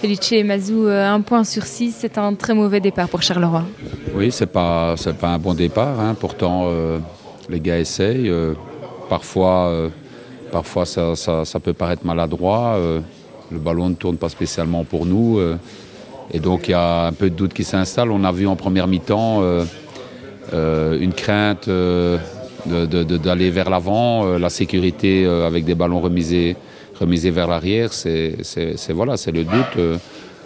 Felice Mazou, 1 point sur 6, c'est un très mauvais départ pour Charleroi. Oui, c'est pas un bon départ, hein. Pourtant les gars essayent. Parfois ça peut paraître maladroit. Le ballon ne tourne pas spécialement pour nous. Et donc il y a un peu de doute qui s'installe. On a vu en première mi-temps une crainte d'aller vers l'avant, la sécurité avec des ballons remisés vers l'arrière, c'est le doute.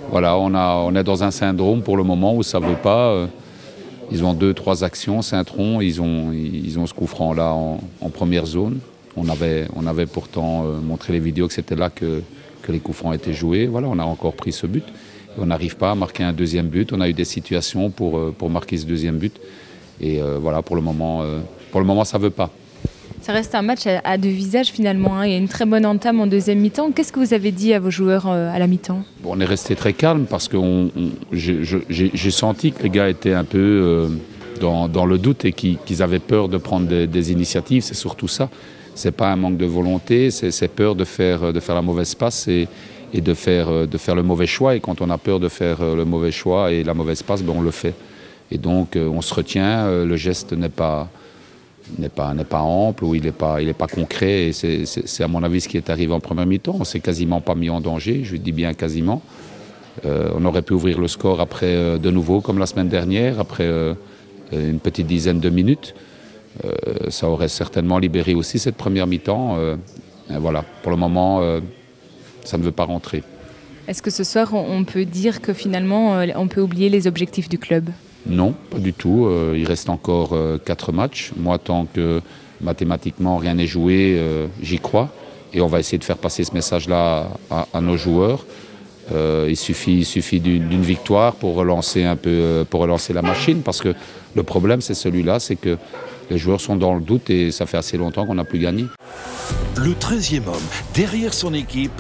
Voilà, on est dans un syndrome pour le moment où ça ne veut pas. Ils ont 2-3 actions, Saint-Tron, ils ont ce coup franc là en première zone. On avait pourtant montré les vidéos que c'était là que les coups francs étaient joués. Voilà, on a encore pris ce but. Et on n'arrive pas à marquer un deuxième but. On a eu des situations pour marquer ce deuxième but. Et voilà, pour le moment, ça ne veut pas. Ça reste un match à 2 visages finalement, hein. Il y a une très bonne entame en deuxième mi-temps. Qu'est-ce que vous avez dit à vos joueurs à la mi-temps ? On est resté très calme parce que j'ai senti que les gars étaient un peu dans le doute et qu'ils avaient peur de prendre des initiatives. C'est surtout ça. C'est pas un manque de volonté, c'est peur de faire la mauvaise passe et de faire le mauvais choix. Et quand on a peur de faire le mauvais choix et la mauvaise passe, on le fait. Et donc on se retient, le geste n'est pas ample ou il n'est pas concret. Et c'est à mon avis ce qui est arrivé en première mi-temps. On ne s'est quasiment pas mis en danger, je dis bien quasiment. On aurait pu ouvrir le score après de nouveau comme la semaine dernière, après une petite dizaine de minutes. Ça aurait certainement libéré aussi cette première mi-temps. Voilà, pour le moment, ça ne veut pas rentrer. Est-ce que ce soir, on peut dire que finalement, on peut oublier les objectifs du club ? Non, pas du tout. Il reste encore 4 matchs. Moi, tant que mathématiquement rien n'est joué, j'y crois. Et on va essayer de faire passer ce message-là à nos joueurs. Il suffit d'une victoire pour relancer la machine. Parce que le problème, c'est celui-là, c'est que les joueurs sont dans le doute et ça fait assez longtemps qu'on n'a plus gagné. Le 13e homme, derrière son équipe,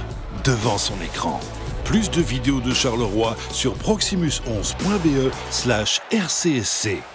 devant son écran. Plus de vidéos de Charleroi sur proximus11.be/rcsc.